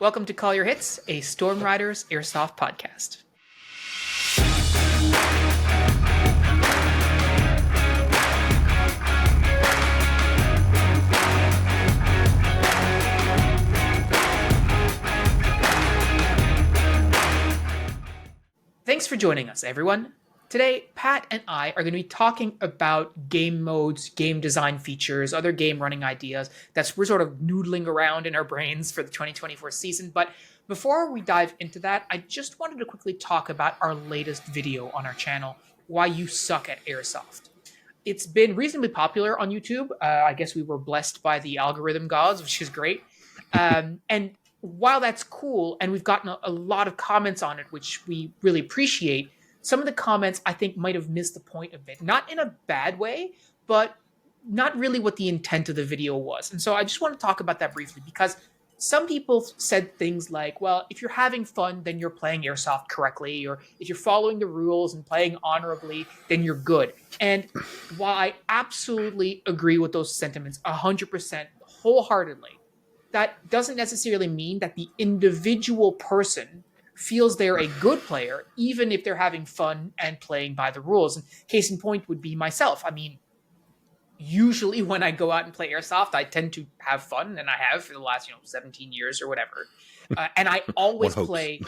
Welcome to Call Your Hits, a Storm Riders Airsoft podcast. Thanks for joining us, everyone. Today, Pat and I are going to be talking about game modes, game design features, other game running ideas we're sort of noodling around in our brains for the 2024 season. But before we dive into that, I just wanted to quickly talk about our latest video on our channel, Why You Suck at Airsoft. It's been reasonably popular on YouTube. I guess we were blessed by the algorithm gods, which is great. And while that's cool, and we've gotten a lot of comments on it, which we really appreciate, some of the comments I think might have missed the point a bit. Not in a bad way, but not really what the intent of the video was. And so I just want to talk about that briefly because some people said things like, well, if you're having fun, then you're playing Airsoft correctly, or if you're following the rules and playing honorably, then you're good. And while I absolutely agree with those sentiments 100% wholeheartedly, that doesn't necessarily mean that the individual person feels they're a good player, even if they're having fun and playing by the rules. And case in point would be myself. I mean, usually when I go out and play Airsoft, I tend to have fun, and I have for the last, 17 years or whatever. And I always play.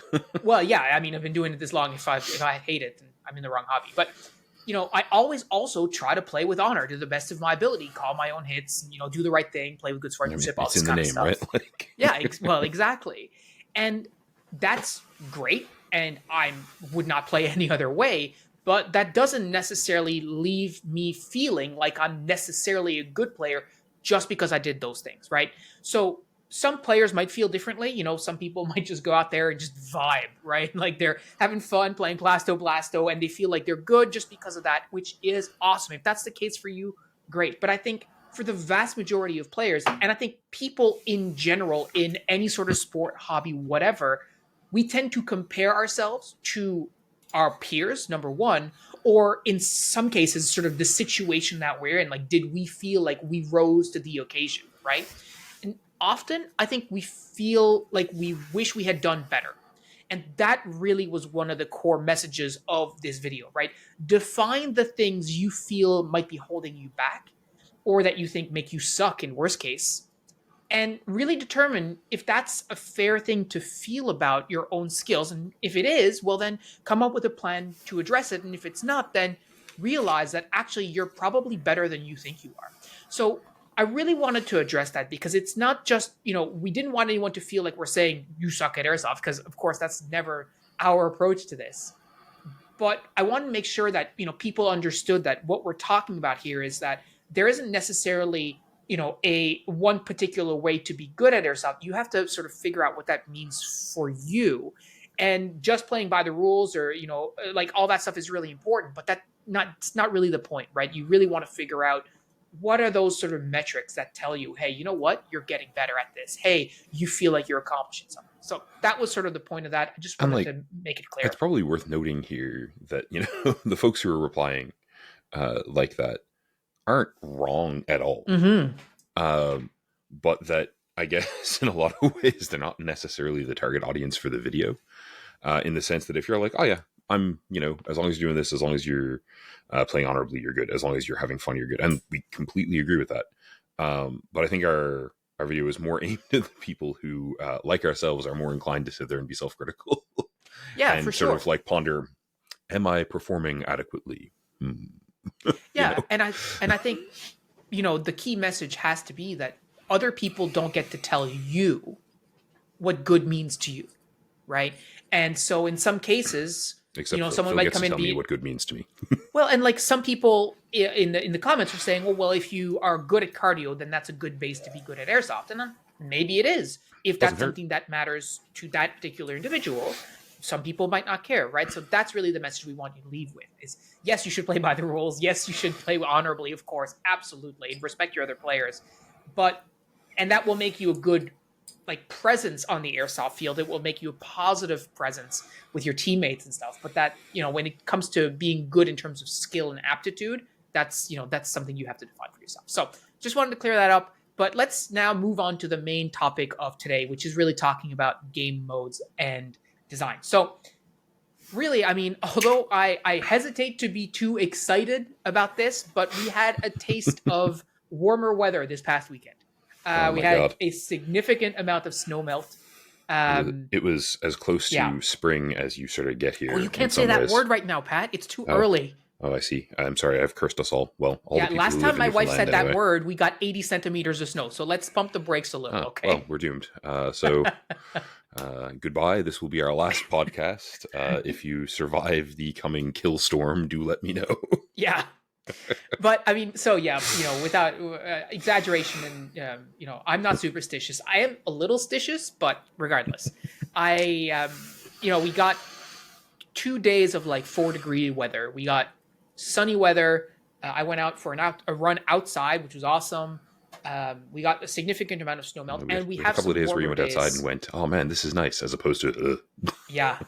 Well, yeah, I mean, I've been doing it this long. If I hate it, then I'm in the wrong hobby. But I always also try to play with honor to the best of my ability, call my own hits, do the right thing, play with good sportsmanship, all this kind of stuff. Right? Yeah, well, exactly. And that's great, and I would not play any other way, but that doesn't necessarily leave me feeling like I'm necessarily a good player just because I did those things, right? So some players might feel differently. Some people might just go out there and just vibe, right? Like they're having fun playing Blasto, and they feel like they're good just because of that, which is awesome. If that's the case for you, great. But I think for the vast majority of players, and I think people in general in any sort of sport, hobby, whatever, we tend to compare ourselves to our peers, number one, or in some cases, sort of the situation that we're in. Like, did we feel like we rose to the occasion, right? And often, I think we feel like we wish we had done better. And that really was one of the core messages of this video, right? Define the things you feel might be holding you back, or that you think make you suck in worst case, and really determine if that's a fair thing to feel about your own skills. And if it is, well, then come up with a plan to address it. And if it's not, then realize that actually you're probably better than you think you are. So I really wanted to address that because it's not just, we didn't want anyone to feel like we're saying you suck at Airsoft, because of course that's never our approach to this. But I want to make sure that, people understood that what we're talking about here is that there isn't necessarily a one particular way to be good at Airsoft. You have to sort of figure out what that means for you. And just playing by the rules or, like all that stuff is really important, but it's not really the point, right? You really want to figure out what are those sort of metrics that tell you, hey, you know what? You're getting better at this. Hey, you feel like you're accomplishing something. So that was sort of the point of that. I just wanted to make it clear. It's probably worth noting here that, the folks who are replying like that aren't wrong at all. Mm-hmm. But that, I guess, in a lot of ways, they're not necessarily the target audience for the video. In the sense that if you're like, oh yeah, I'm, as long as you're doing this, as long as you're playing honorably, you're good. As long as you're having fun, you're good. And we completely agree with that. But I think our video is more aimed at the people who, like ourselves, are more inclined to sit there and be self-critical. Yeah, and for sort sure. of like ponder, am I performing adequately? Yeah, and I think, the key message has to be that other people don't get to tell you what good means to you, right? And so in some cases, Except someone might come in and tell me what good means to me. Well, and like some people in the comments are saying, well, if you are good at cardio, then that's a good base to be good at Airsoft. And maybe it is, if that's something that matters to that particular individual. Some people might not care, right? So that's really the message we want you to leave with is, yes, you should play by the rules. Yes, you should play honorably, of course. Absolutely. And respect your other players. And that will make you a good presence on the Airsoft field. It will make you a positive presence with your teammates and stuff. But that, when it comes to being good in terms of skill and aptitude, that's something you have to define for yourself. So just wanted to clear that up. But let's now move on to the main topic of today, which is really talking about game modes and design. So really, I mean, although I hesitate to be too excited about this, but we had a taste of warmer weather this past weekend. Oh We my had god. a significant amount of snow melt. Um, It was as close yeah. to spring as you sort of get Oh, you here in can't say some that ways. word right now, Pat. It's too Oh, early. oh, I see. I'm sorry. I've cursed us all. Well, all the Yeah, people last who live time in my wife Newfoundland said that anyway. word, we got 80 centimeters of snow. So let's pump the brakes a little, Well, okay? we're doomed. Goodbye. This will be our last podcast. If you survive the coming kill storm, do let me know. Yeah. But I mean, so yeah, without exaggeration, and I'm not superstitious. I am a little stitious, but regardless, we got 2 days of like 4-degree weather. We got sunny weather. I went out for a run outside, which was awesome. We got a significant amount of snow melt, and we We had a have couple of some days where you warmer went outside and days. went, "Oh man, this is nice," as opposed to, Yeah,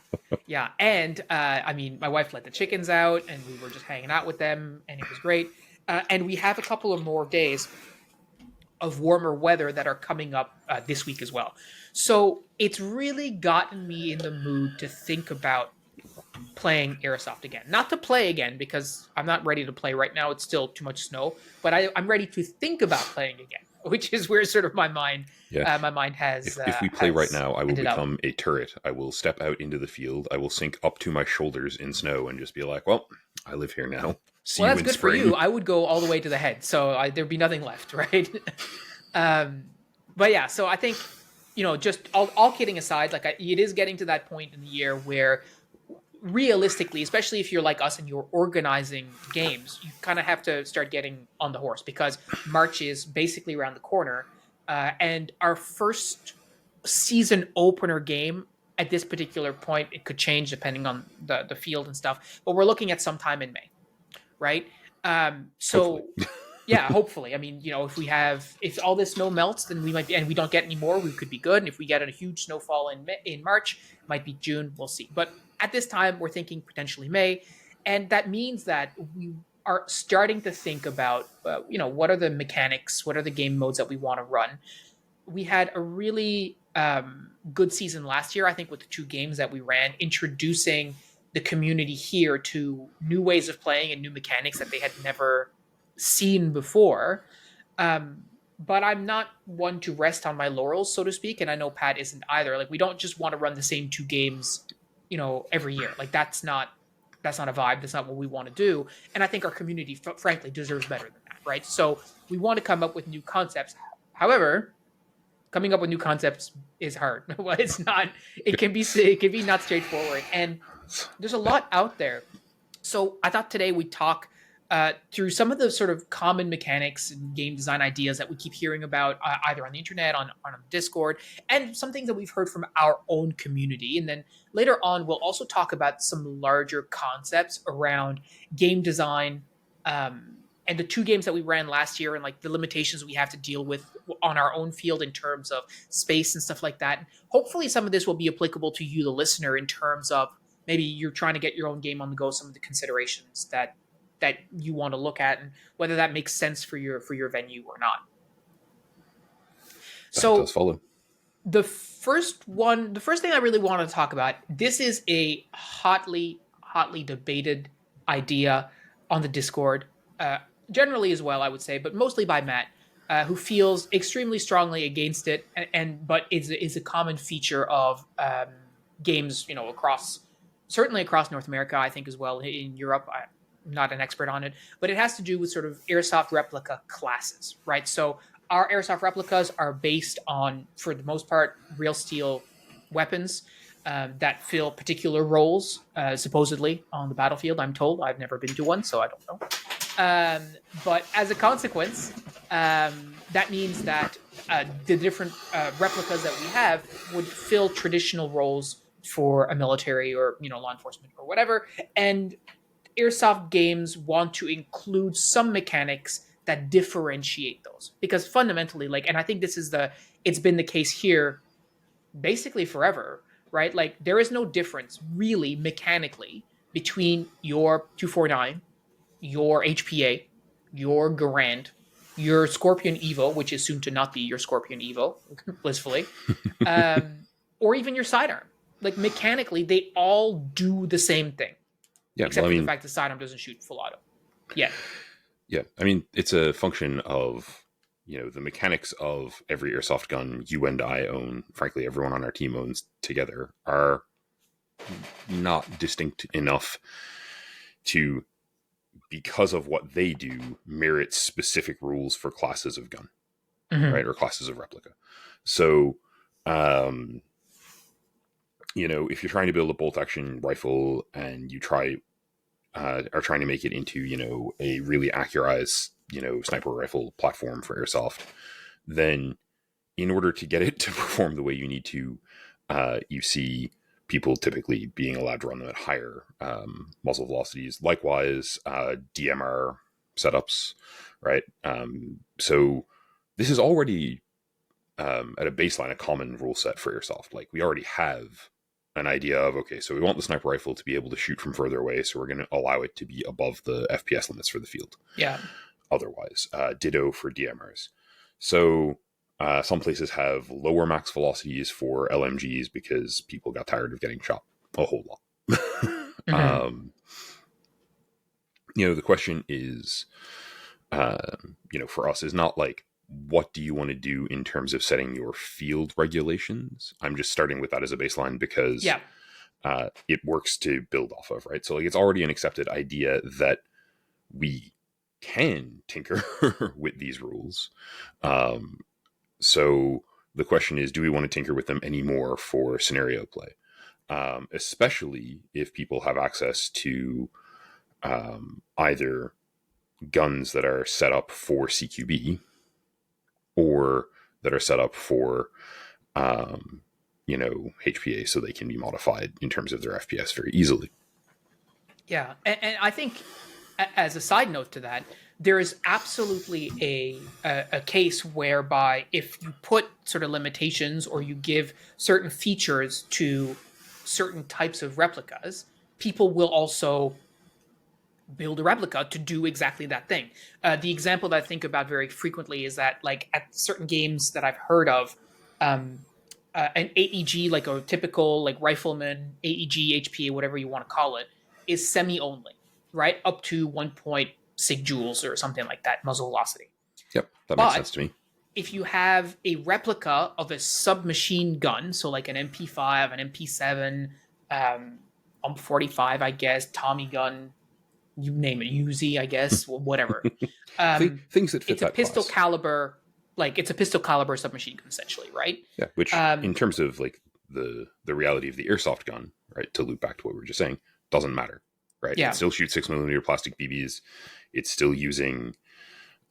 yeah, and I mean, my wife let the chickens out, and we were just hanging out with them, and it was great. And we have a couple of more days of warmer weather that are coming up this week as well. So it's really gotten me in the mood to think about playing airsoft again. Not to play again because I'm not ready to play right now. It's still too much snow. But I'm ready to think about playing again, which is where sort of my mind yeah. has If we play right has now, I will ended up. become a turret. I will step out into the field. I will sink up to my shoulders in snow and just be like, "Well, I live here now. See Well, you that's in good for spring." you. I would go all the way to the head, so there'd be nothing left, right? um, but yeah, so I think just all kidding aside, like it is getting to that point in the year where realistically, especially if you're like us and you're organizing games, you kind of have to start getting on the horse because March is basically around the corner, and our first season opener game at this particular point, it could change depending on the field and stuff, but we're looking at sometime in May, right? Hopefully. So yeah, hopefully. I mean, if all this snow melts, then we might be, and we don't get any more, we could be good. And if we get a huge snowfall in March, it might be June, we'll see. But at this time, we're thinking potentially May, and that means that we are starting to think about, what are the mechanics, what are the game modes that we want to run. We had a really good season last year, I think, with the 2 games that we ran, introducing the community here to new ways of playing and new mechanics that they had never seen before. But I'm not one to rest on my laurels, so to speak, and I know Pat isn't either. Like, we don't just want to run the same 2 games, every year. Like, that's not a vibe. That's not what we want to do. And I think our community, frankly, deserves better than that, right? So we want to come up with new concepts. However, coming up with new concepts is hard. Well, it's not. It can be not straightforward, and there's a lot out there. So I thought today we'd talk through some of the sort of common mechanics and game design ideas that we keep hearing about either on the internet, on Discord, and some things that we've heard from our own community. And then later on, we'll also talk about some larger concepts around game design, and the 2 games that we ran last year, and like the limitations we have to deal with on our own field in terms of space and stuff like that. And hopefully some of this will be applicable to you, the listener, in terms of maybe you're trying to get your own game on the go, some of the considerations that you want to look at and whether that makes sense for your venue or not. That So does follow. the first thing I really want to talk about, this is a hotly debated idea on the Discord, generally as well, I would say, but mostly by Matt, who feels extremely strongly against it, but is a common feature of games, certainly across North America, I think as well. In Europe, I'm not an expert on it, but it has to do with sort of airsoft replica classes, right? So our airsoft replicas are based on, for the most part, real steel weapons that fill particular roles, supposedly on the battlefield. I'm told. I've never been to one, so I don't know. But as a consequence, that means that the different replicas that we have would fill traditional roles for a military or law enforcement or whatever. And airsoft games want to include some mechanics that differentiate those, because fundamentally, and I think it's been the case here basically forever, right? Like, there is no difference really mechanically between your 249, your HPA, your Garand, your Scorpion Evo, which is soon to not be your Scorpion Evo, blissfully, or even your sidearm. Like mechanically, they all do the same thing, Yeah, except well, I for the mean, fact the sidearm doesn't shoot full auto. Yeah. yeah, I mean, it's a function of, the mechanics of every airsoft gun you and I own, frankly, everyone on our team owns together, are not distinct enough to, because of what they do, merit specific rules for classes of gun, Mm-hmm. right? Or classes of replica. So, if you're trying to build a bolt action rifle and you are trying to make it into, a really accurized, sniper rifle platform for airsoft, then in order to get it to perform the way you need to, you see people typically being allowed to run them at higher muzzle velocities. Likewise, DMR setups, right? So this is already at a baseline a common rule set for airsoft. Like we already have an idea of, okay, so we want the sniper rifle to be able to shoot from further away, so we're going to allow it to be above the FPS limits for the field. Yeah. Otherwise, ditto for DMRs. So some places have lower max velocities for LMGs because people got tired of getting shot a whole lot. Mm-hmm. The question is, for us is not like, what do you want to do in terms of setting your field regulations? I'm just starting with that as a baseline because Yeah. it works to build off of, right? So like it's already an accepted idea that we can tinker with these rules. So the question is, do we want to tinker with them anymore for scenario play? Especially if people have access to either guns that are set up for CQB or that are set up for, HPA, so they can be modified in terms of their FPS very easily. Yeah. And I think, as a side note to that, there is absolutely a case whereby if you put sort of limitations or you give certain features to certain types of replicas, people will also build a replica to do exactly that thing. The example that I think about very frequently is that, like, at certain games that I've heard of, an AEG, like a typical like rifleman AEG, HPA, whatever you want to call it, is semi only, right? Up to 1.6 joules or something like that muzzle velocity. Yep, that makes But sense to me. if you have a replica of a submachine gun, so like an MP5, an MP7, UMP45, I guess, Tommy gun, you name it, Uzi, I guess, whatever. Things that fit It's a that pistol class. caliber, like it's a pistol caliber submachine gun, essentially, right? Yeah, which in terms of like the reality of the airsoft gun, right, to loop back to what we were just saying, doesn't matter, right? Yeah. It still shoots 6mm plastic BBs. It's still using,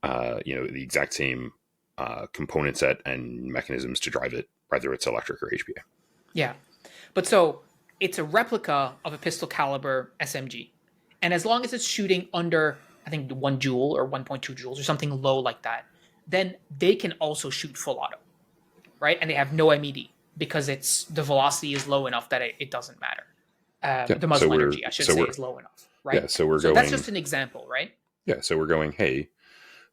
the exact same component set and mechanisms to drive it, whether it's electric or HPA. Yeah. But so it's a replica of a pistol caliber SMG. And as long as it's shooting under, I think, 1 joule or 1.2 joules or something low like that, then they can also shoot full auto, right? And they have no MED because the velocity is low enough that it doesn't matter. The muzzle energy, I should say, is low enough, right? Yeah, so we're going. That's just an example, right? Yeah, so we're going, hey,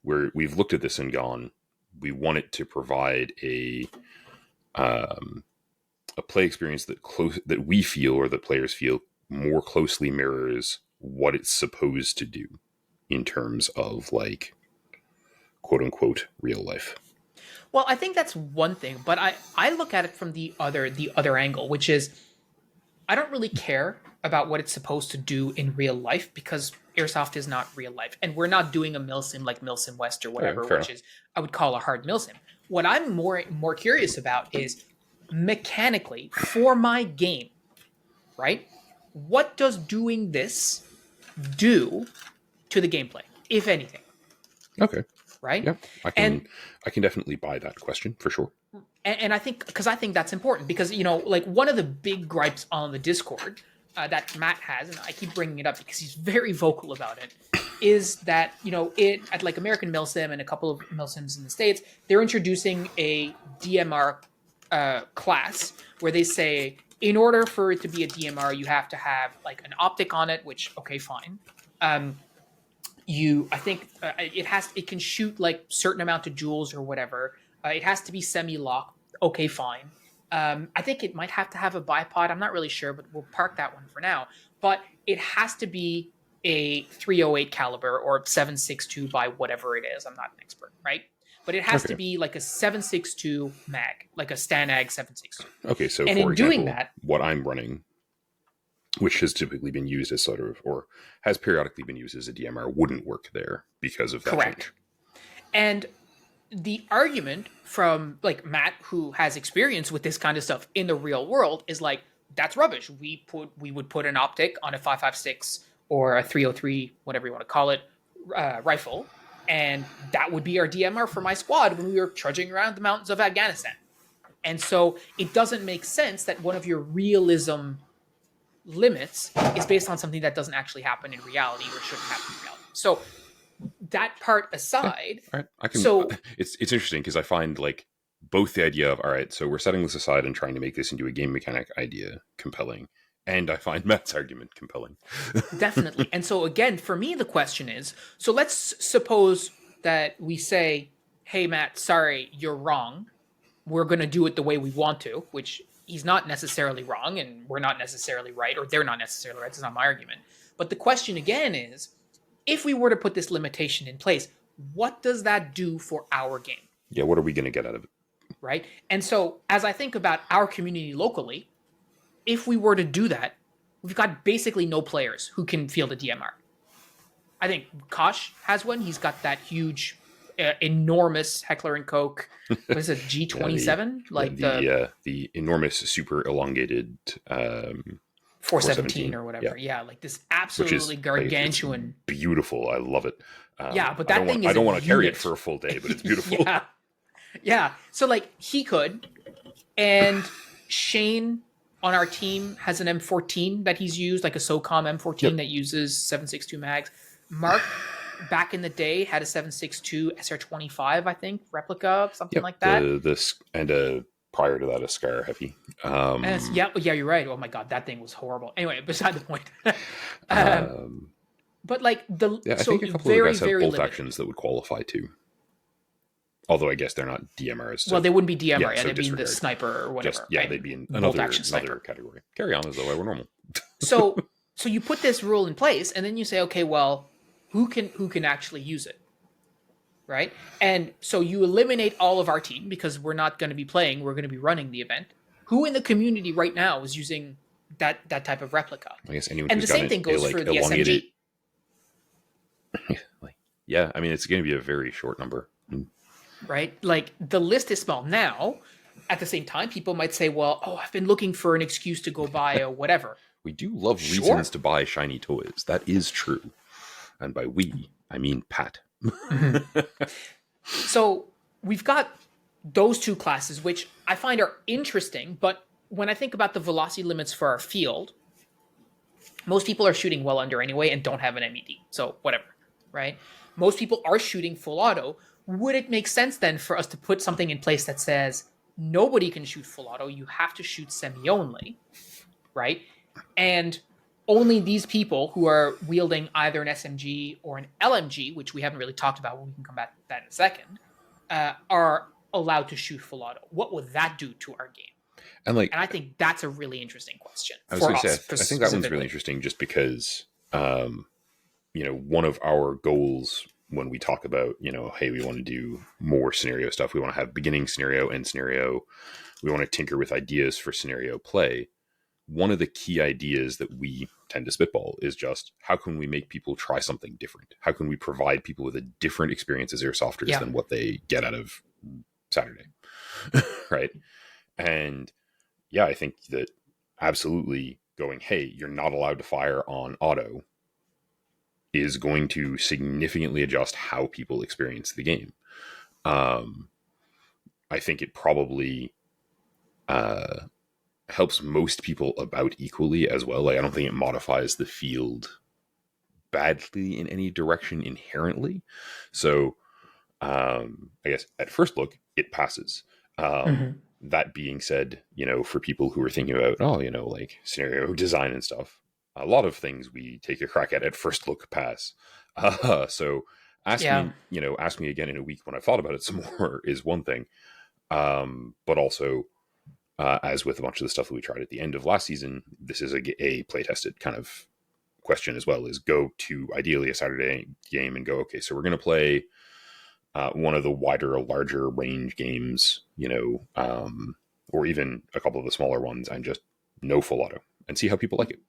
we've looked at this and gone, we want it to provide a play experience that we feel, or that players feel, more closely mirrors what it's supposed to do in terms of, like, quote unquote real life. Well, I think that's one thing, but I look at it from the other angle, which is I don't really care about what it's supposed to do in real life because airsoft is not real life, and we're not doing a milsim like Milsim West or whatever, which is I would call a hard milsim. What I'm more curious about is mechanically for my game, right? What does doing this do to the gameplay, if anything? Okay. Right? Yeah, I can definitely buy that question for sure. And I think that's important because, like, one of the big gripes on the Discord that Matt has, and I keep bringing it up because he's very vocal about it, is that, at like American Milsim and a couple of Milsims in the States, they're introducing a DMR class where they say, in order for it to be a DMR, you have to have like an optic on it, which, okay, fine. I think it can shoot like certain amount of joules or whatever. It has to be semi-locked. Okay, fine. I think it might have to have a bipod. I'm not really sure, but we'll park that one for now. But it has to be a 308 caliber or 7.62 by whatever it is. I'm not an expert, right? But it has to Okay. be like a 7.62 mag, like a Stanag 7.62. Okay, so And for in doing example, that, what I'm running, which has typically been used as sort of, or has periodically been used as a DMR, wouldn't work there because of that correct. change. And the argument from like Matt, who has experience with this kind of stuff in the real world, is like, that's rubbish. We would put an optic on a 5.56 or a 303, whatever you want to call it, rifle, and that would be our DMR for my squad when we were trudging around the mountains of Afghanistan. And so it doesn't make sense that one of your realism limits is based on something that doesn't actually happen in reality or shouldn't happen in reality. So that part aside, All right, I can. so It's interesting because I find like both the idea of all right, so we're setting this aside and trying to make this into a game mechanic idea compelling, and I find Matt's argument compelling. definitely. And so again, for me, the question is: so let's suppose that we say, "Hey, Matt, sorry, you're wrong. We're going to do it the way we want to," which he's not necessarily wrong, and we're not necessarily right, or they're not necessarily right. It's not my argument. But the question again is, if we were to put this limitation in place, what does that do for our game? Yeah, what are we going to get out of it? Right? And so, as I think about our community locally, if we were to do that, we've got basically no players who can field a DMR. I think Kosh has one. He's got that huge, enormous Heckler and Koch. What is it, G27? Like the enormous, super elongated 417 or whatever. Yeah, like this absolutely gargantuan. It's beautiful. I love it. Yeah, but that thing is. I don't want to carry it for a full day, but it's beautiful. Yeah. So like he could, and Shane on our team has an M14 that he's used, like a SOCOM M14 that uses 7.62 mags. Mark, back in the day, had a 7.62 SR25, I think, replica, something like that. Prior to that, a Scar Heavy. Yeah, you're right. Oh my god, that thing was horrible. Anyway, beside the point. But like I think a couple of guys have bolt actions that would qualify too. Although I guess they're not DMRs. So, well, they wouldn't be DMR, they'd be the sniper or whatever. Right? They'd be in another category. Carry on as though I were normal. So you put this rule in place, and then you say, okay, well, who can actually use it, right? And so you eliminate all of our team because we're not going to be playing; we're going to be running the event. Who in the community right now is using that type of replica? I guess anyone. And the same thing goes for the SMG. Yeah, I mean it's going to be a very short number. Right? Like the list is small. Now, at the same time, people might say, well, I've been looking for an excuse to go buy a whatever. We do love reasons to buy shiny toys. That is true. And by we, I mean Pat. So we've got those two classes, which I find are interesting. But when I think about the velocity limits for our field, most people are shooting well under anyway and don't have an MED. So whatever, right? Most people are shooting full auto. Would it make sense then for us to put something in place that says nobody can shoot full auto, you have to shoot semi only, right? And only these people who are wielding either an SMG or an LMG, which we haven't really talked about, but we can come back to that in a second, are allowed to shoot full auto. What would that do to our game? And I think that's a really interesting question. I think that one's really interesting just because, one of our goals when we talk about, hey, we want to do more scenario stuff. We want to have beginning scenario, end scenario. We want to tinker with ideas for scenario play. One of the key ideas that we tend to spitball is just how can we make people try something different? How can we provide people with a different experience as airsofters than what they get out of Saturday? Right. And yeah, I think that absolutely going, hey, you're not allowed to fire on auto is going to significantly adjust how people experience the game. I think it probably helps most people about equally as well. Like, I don't think it modifies the field badly in any direction inherently. So I guess at first look, it passes. That being said, for people who are thinking about, like scenario design and stuff, a lot of things we take a crack at first look pass. So Yeah. ask me again in a week when I've thought about it some more is one thing. But also, as with a bunch of the stuff that we tried at the end of last season, this is a play tested kind of question as well, is go to ideally a Saturday game and go, okay, so we're going to play one of the wider, larger range games, or even a couple of the smaller ones, and just no full auto and see how people like it.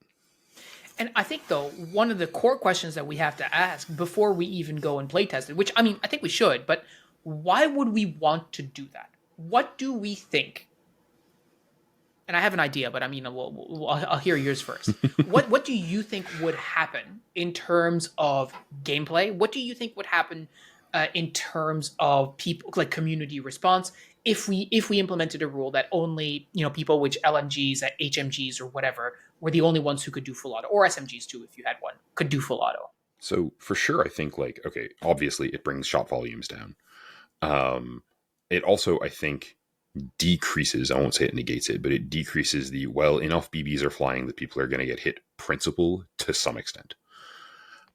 And I think, though, one of the core questions that we have to ask before we even go and play test it, which I mean, I think we should, but why would we want to do that? What do we think? And I have an idea, but I mean, I'll hear yours first. What do you think would happen in terms of gameplay? What do you think would happen in terms of people, like community response, if we implemented a rule that only people with LMGs, HMGs, or whatever were the only ones who could do full auto, or SMGs too, if you had one, could do full auto? So for sure, I think okay, obviously it brings shot volumes down. It also, I think, decreases, I won't say it negates it, but it decreases the, enough BBs are flying that people are going to get hit principle to some extent.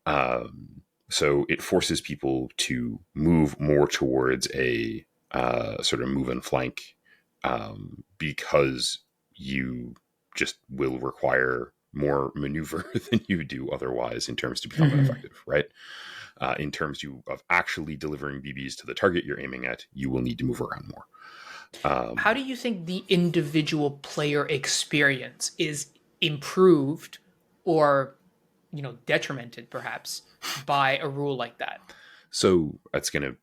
So it forces people to move more towards a sort of move and flank, because you just will require more maneuver than you do otherwise in terms to become effective, right? In terms of actually delivering BBs to the target you're aiming at, you will need to move around more. How do you think the individual player experience is improved or detrimented perhaps by a rule like that? So that's going to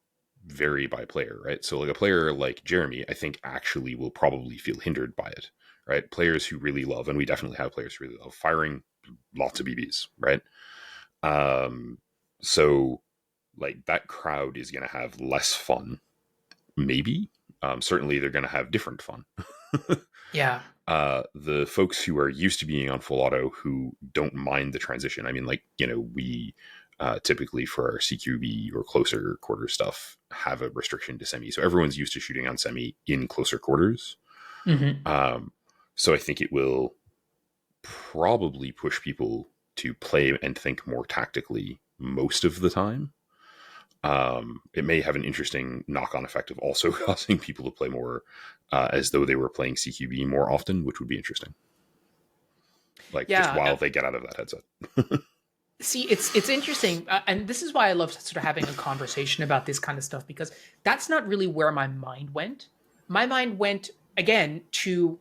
vary by player, right? So like a player like Jeremy, I think actually will probably feel hindered by it, right? Players who really love, and we definitely have players who really love firing lots of BBs, right? So like that crowd is going to have less fun, maybe. Certainly they're going to have different fun. Yeah. The folks who are used to being on full auto, who don't mind the transition. I mean, we typically for our CQB or closer quarter stuff have a restriction to semi. So everyone's used to shooting on semi in closer quarters. So I think it will probably push people to play and think more tactically most of the time. It may have an interesting knock-on effect of also causing people to play more as though they were playing CQB more often, which would be interesting. Just while they get out of that headset. See, it's interesting, and this is why I love sort of having a conversation about this kind of stuff, because that's not really where my mind went. My mind went again to,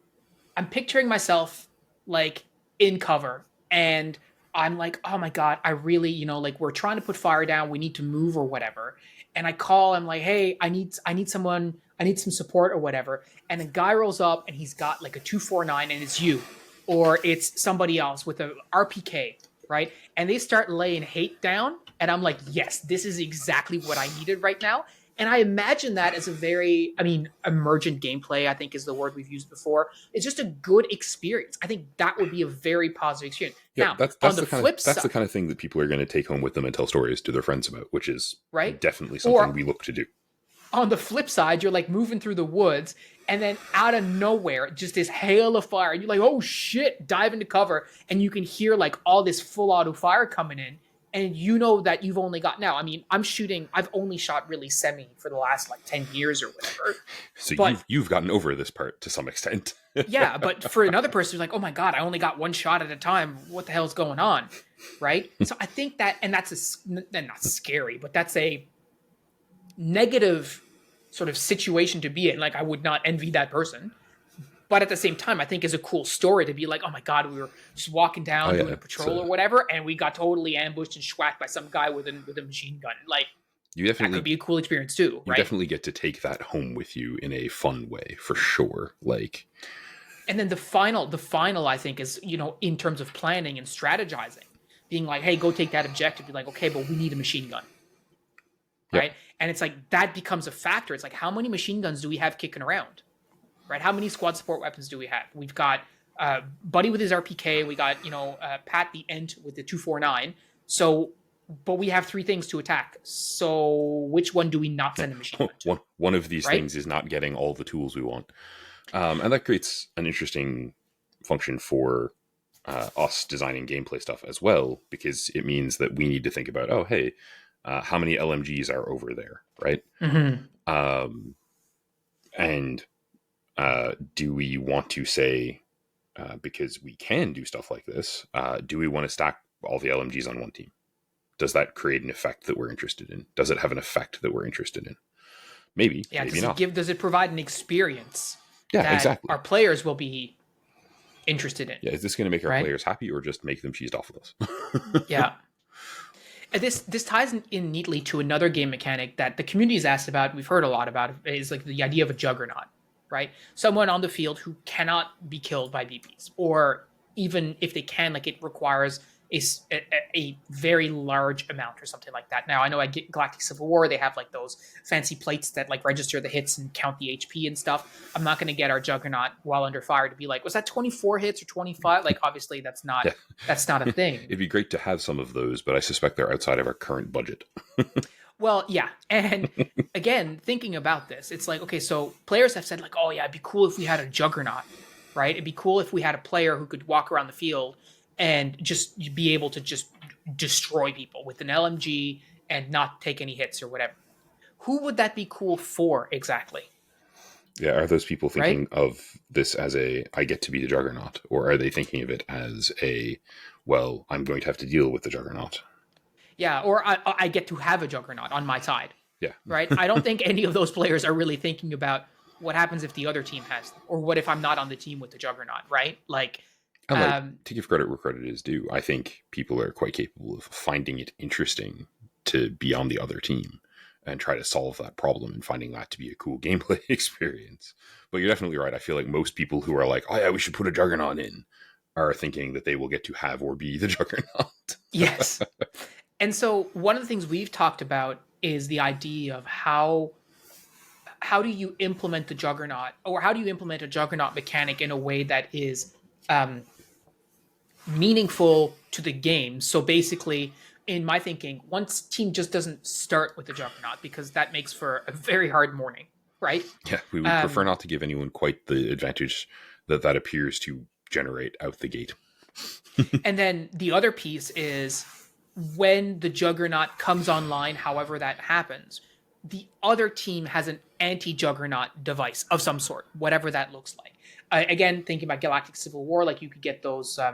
I'm picturing myself like in cover, and I'm like, oh my god, I really, we're trying to put fire down, we need to move or whatever, and I'm like, hey, I need someone, I need some support or whatever, and a guy rolls up and he's got like a 249 and it's you, or it's somebody else with a RPK. Right? And they start laying hate down. And I'm like, yes, this is exactly what I needed right now. And I imagine that as a very, emergent gameplay, I think is the word we've used before. It's just a good experience. I think that would be a very positive experience. Yeah, now, that's on the flip side, that's the kind of thing that people are going to take home with them and tell stories to their friends about, which is right? definitely something we look to do. On the flip side, you're like moving through the woods, and then out of nowhere, just this hail of fire. And you're like, oh shit, dive into cover. And you can hear like all this full auto fire coming in. And you know that you've only got, now, I've only shot really semi for the last like 10 years or whatever. So but, you've gotten over this part to some extent. Yeah, but for another person who's like, oh my God, I only got one shot at a time. What the hell's going on? Right? So I think that, and that's not scary, but that's a negative sort of situation to be in. Like, I would not envy that person. But at the same time, I think it's a cool story to be like, oh my God, we were just walking down doing a patrol or whatever, and we got totally ambushed and schwacked by some guy with a machine gun. Like, that could be a cool experience too, right? You definitely get to take that home with you in a fun way, for sure. Like, and then the final, I think, is, in terms of planning and strategizing, being like, hey, go take that objective. Be like, okay, but we need a machine gun. Right? Yep. And it's like, that becomes a factor. It's like, how many machine guns do we have kicking around? Right? How many squad support weapons do we have? We've got Buddy with his RPK. We got, Pat the Ent with the 249. So, but we have 3 things to attack. So which one do we not send a machine gun to? One of these things is not getting all the tools we want. And that creates an interesting function for us designing gameplay stuff as well, because it means that we need to think about, oh, hey, how many LMGs are over there, right? Mm-hmm. Um, and do we want to say, because we can do stuff like this, do we want to stack all the LMGs on one team? Does that create an effect that we're interested in? Does it have an effect that we're interested in? Maybe, Yeah. maybe not. Does it provide an experience Yeah, that our exactly. players will be interested in? Yeah, is this going to make our Right. players happy or just make them cheesed off with us? Yeah. And this ties in neatly to another game mechanic that the community has asked about. We've heard a lot about is like the idea of a juggernaut, right? Someone on the field who cannot be killed by BBs, or even if they can, like it requires a very large amount or something like that. Now I know I get Galactic Civil War, they have like those fancy plates that like register the hits and count the HP and stuff. I'm not going to get our juggernaut while under fire to be like, was that 24 hits or 25? Like obviously that's not Yeah. a thing. It'd be great to have some of those, but I suspect they're outside of our current budget. Well, yeah. And again, thinking about this, it's like, okay, so players have said, like, oh, yeah, it'd be cool if we had a juggernaut, right? It'd be cool if we had a player who could walk around the field and just be able to just destroy people with an LMG and not take any hits or whatever. Who would that be cool for exactly? Yeah, are those people Right? thinking of this as a I get to be the juggernaut, or are they thinking of it as a well, I'm going to have to deal with the juggernaut? Yeah, or I get to have a juggernaut on my side, Yeah, right? I don't think any of those players are really thinking about what happens if the other team has them, or what if I'm not on the team with the juggernaut, right? Like, and like um, to give credit where credit is due, I think people are quite capable of finding it interesting to be on the other team and try to solve that problem and finding that to be a cool gameplay experience. But you're definitely right. I feel like most people who are like, oh yeah, we should put a juggernaut in, are thinking that they will get to have or be the juggernaut. yes. And so one of the things we've talked about is the idea of how do you implement the juggernaut, or how do you implement a juggernaut mechanic in a way that is um, meaningful to the game. So basically, in my thinking, one team just doesn't start with the juggernaut because that makes for a very hard morning, right? Yeah, we would prefer not to give anyone quite the advantage that appears to generate out the gate. And then the other piece is when the juggernaut comes online, however that happens, the other team has an anti-juggernaut device of some sort, whatever that looks like. Again, thinking about Galactic Civil War, like you could get those I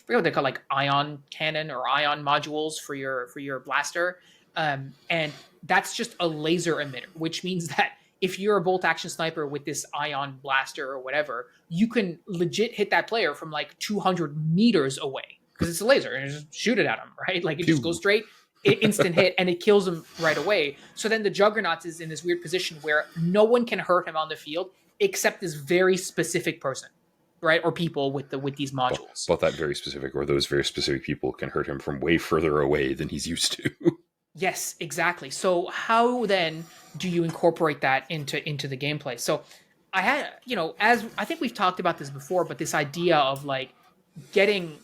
forget what they call, like ion cannon or ion modules for your blaster, and that's just a laser emitter, which means that if you're a bolt action sniper with this ion blaster or whatever, you can legit hit that player from like 200 meters away because it's a laser and you just shoot it at them, right? Like it just goes straight, instant hit, and it kills them right away. So then the Juggernaut is in this weird position where no one can hurt him on the field except this very specific person, right? Or people with these modules. But that very specific, or those very specific people can hurt him from way further away than he's used to. Yes, exactly. So how then do you incorporate that into the gameplay? So I had, as I think we've talked about this before, but this idea of like getting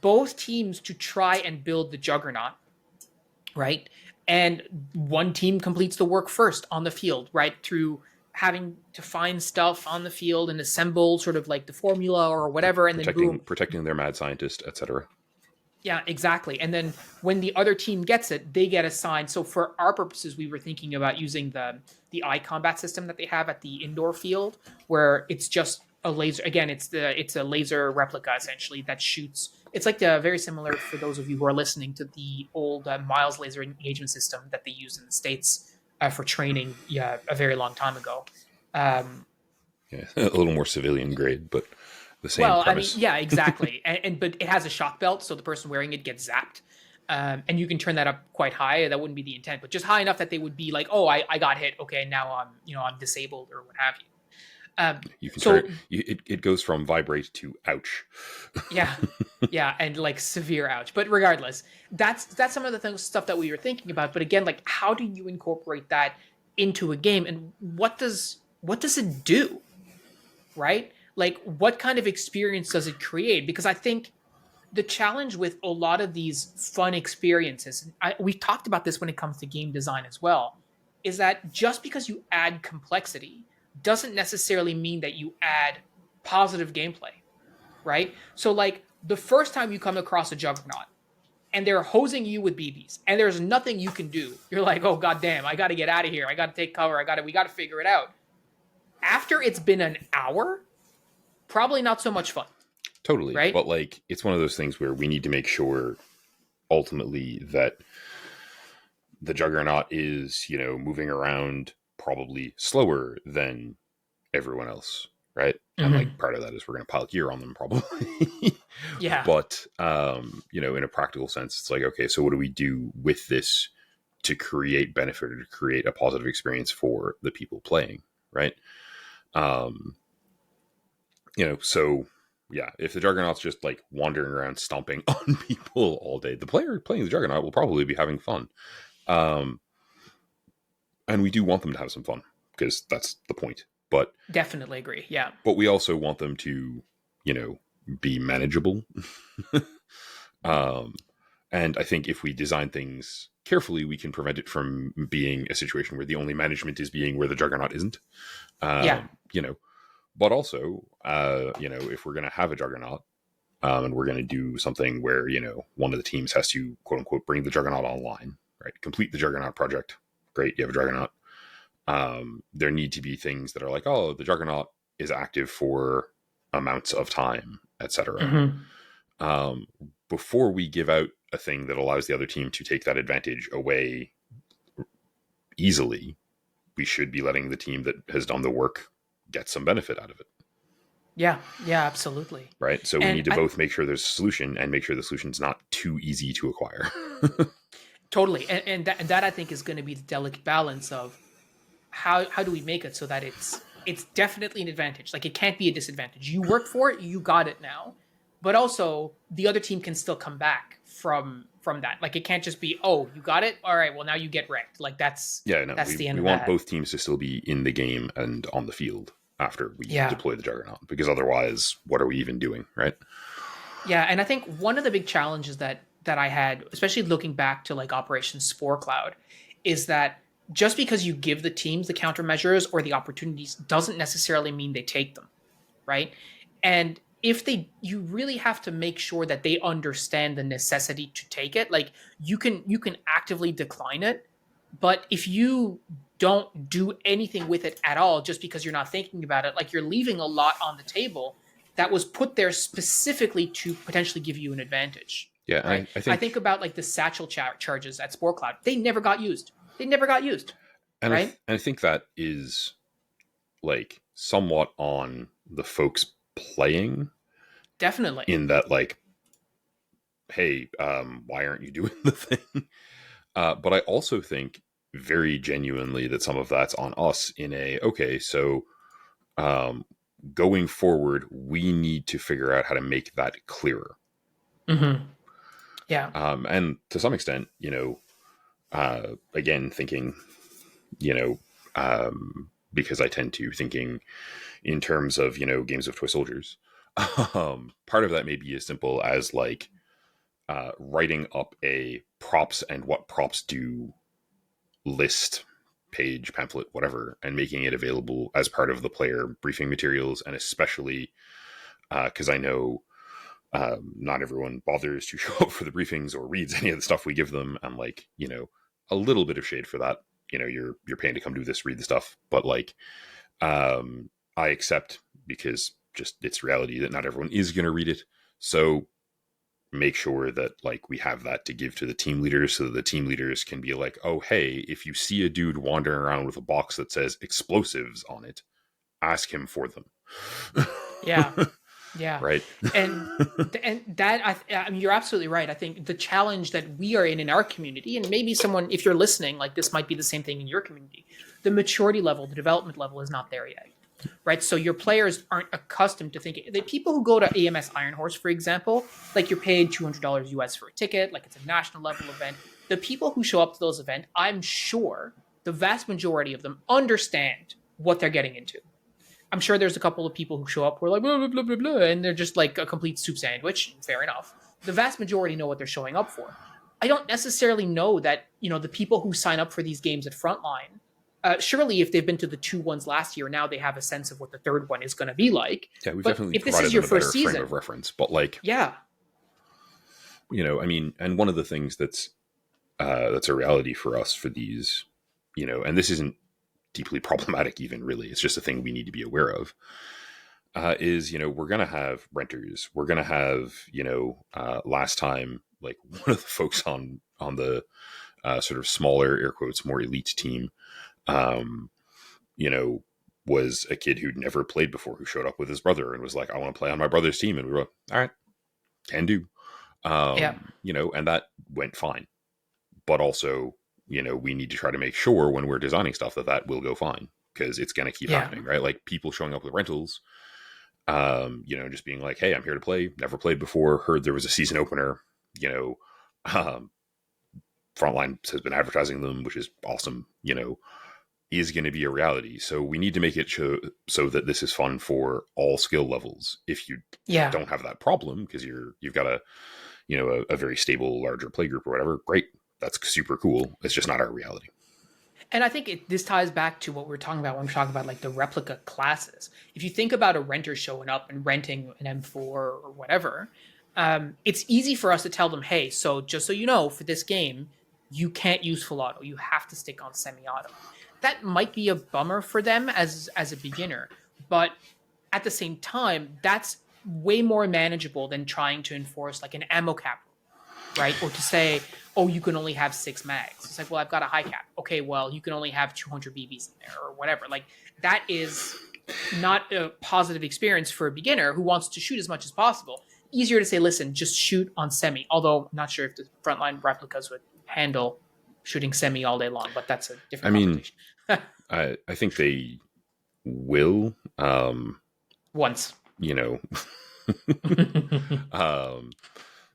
both teams to try and build the Juggernaut, right? And one team completes the work first on the field, right? Through having to find stuff on the field and assemble sort of like the formula or whatever, and then boom, protecting their mad scientist, etc. yeah, exactly. And then when the other team gets it, they get assigned. So for our purposes, we were thinking about using the eye combat system that they have at the indoor field, where it's just a laser. Again, it's a laser replica essentially that shoots. It's like very similar for those of you who are listening to the old Miles laser engagement system that they used in the States for training, yeah, a very long time ago. Yeah, a little more civilian grade, but the same premise. I mean, yeah, exactly. But it has a shock belt, so the person wearing it gets zapped. And you can turn that up quite high. That wouldn't be the intent, but just high enough that they would be like, "Oh, I got hit. Okay, now I'm disabled or what have you." You can turn it. It goes from vibrate to ouch. Yeah, yeah, and like severe ouch. But regardless, that's some of the stuff that we were thinking about. But again, like, how do you incorporate that into a game, and what does it do, right? Like, what kind of experience does it create? Because I think the challenge with a lot of these fun experiences, we've talked about this when it comes to game design as well, is that just because you add complexity doesn't necessarily mean that you add positive gameplay, right? So like the first time you come across a juggernaut and they're hosing you with BBs and there's nothing you can do, you're like, oh god damn, I got to get out of here. I got to take cover. We got to figure it out. After it's been an hour, probably not so much fun, Totally. right? But like, it's one of those things where we need to make sure ultimately that the juggernaut is, moving around probably slower than everyone else, right? And like part of that is we're going to pile gear on them probably. Yeah. But in a practical sense, it's like, okay, so what do we do with this to create benefit or to create a positive experience for the people playing, right? So yeah, if the juggernaut's just like wandering around stomping on people all day, the player playing the juggernaut will probably be having fun. And we do want them to have some fun because that's the point. But definitely agree. Yeah. But we also want them to, be manageable. And I think if we design things carefully, we can prevent it from being a situation where the only management is being where the juggernaut isn't. Yeah. But also, if we're going to have a juggernaut, and we're going to do something where, one of the teams has to, quote unquote, bring the juggernaut online, right? Complete the juggernaut project. Great, you have a juggernaut. There need to be things that are like, oh, the juggernaut is active for amounts of time, etc. Before we give out a thing that allows the other team to take that advantage away easily, we should be letting the team that has done the work get some benefit out of it. Yeah, absolutely. Right. So we need to both make sure there's a solution and make sure the solution's not too easy to acquire. Totally. And that I think is going to be the delicate balance of how do we make it so that it's definitely an advantage. Like it can't be a disadvantage. You work for it, you got it now. But also the other team can still come back from that. Like it can't just be, oh, you got it, all right, well now you get wrecked. Like that's the end of that. We want both teams to still be in the game and on the field after we deploy the juggernaut, because otherwise what are we even doing, right? Yeah. And I think one of the big challenges that I had, especially looking back to like Operation Spore Cloud, is that just because you give the teams the countermeasures or the opportunities doesn't necessarily mean they take them, right? And if you really have to make sure that they understand the necessity to take it. Like you can actively decline it, but if you don't do anything with it at all, just because you're not thinking about it, like you're leaving a lot on the table that was put there specifically to potentially give you an advantage. Yeah, right? I think about like the satchel charges at Spore Cloud. They never got used. And right? I think that is like somewhat on the folks playing. Definitely. In that, like, hey, why aren't you doing the thing? But I also think very genuinely that some of that's on us in so going forward, we need to figure out how to make that clearer. Yeah. And to some extent, again, thinking, because I tend to thinking in terms of, games of toy soldiers. Part of that may be as simple as like writing up a props and what props do list, page, pamphlet, whatever, and making it available as part of the player briefing materials. And especially because I know not everyone bothers to show up for the briefings or reads any of the stuff we give them, and like, a little bit of shade for that. You're paying to come do this, read the stuff, but like I accept, because just it's reality that not everyone is going to read it. So make sure that like we have that to give to the team leaders, so that the team leaders can be like, oh, hey, if you see a dude wandering around with a box that says explosives on it, ask him for them. Yeah. Right. And that, I mean, you're absolutely right. I think the challenge that we are in our community, and maybe someone, if you're listening, like this might be the same thing in your community, the maturity level, the development level is not there yet. Right. So your players aren't accustomed to thinking. The people who go to AMS Iron Horse, for example, like you're paid $200 US for a ticket, like it's a national level event. The people who show up to those events, I'm sure the vast majority of them understand what they're getting into. I'm sure there's a couple of people who show up who are like, blah, blah, blah, blah, blah, and they're just like a complete soup sandwich. Fair enough. The vast majority know what they're showing up for. I don't necessarily know that, the people who sign up for these games at Frontline Surely, if they've been to the two ones last year, now they have a sense of what the third one is going to be like. Yeah, we've But definitely if this provided is them your a better first frame season, of reference. But like, yeah, I mean, and one of the things that's a reality for us for these, and this isn't deeply problematic even really. It's just a thing we need to be aware of. Is we're gonna have renters. We're gonna have last time like one of the folks on the sort of smaller air quotes more elite team, um, you know, was a kid who'd never played before who showed up with his brother and was like, I want to play on my brother's team, and we were like, all right, can do, yeah, and that went fine. But also, we need to try to make sure when we're designing stuff that will go fine because it's going to keep yeah, happening, right? Like people showing up with rentals, just being like, hey, I'm here to play, never played before, heard there was a season opener, um, Frontline has been advertising them, which is awesome, is going to be a reality. So we need to make it so that this is fun for all skill levels. If you yeah. don't have that problem because you've got a very stable larger play group or whatever, great, that's super cool. It's just not our reality. And I think this ties back to what we are talking about when we're talking about like the replica classes. If you think about a renter showing up and renting an M4 or whatever, it's easy for us to tell them, hey, so just so you know, for this game, you can't use full auto. You have to stick on semi-auto. That might be a bummer for them as a beginner, but at the same time, that's way more manageable than trying to enforce like an ammo cap, right? Or to say, oh, you can only have 6 mags. It's like, well, I've got a high cap. Okay, well, you can only have 200 BBs in there or whatever. Like that is not a positive experience for a beginner who wants to shoot as much as possible. Easier to say, listen, just shoot on semi. Although I'm not sure if the frontline replicas would handle shooting semi all day long, but that's a different conversation. I think they will. Once. You know, um,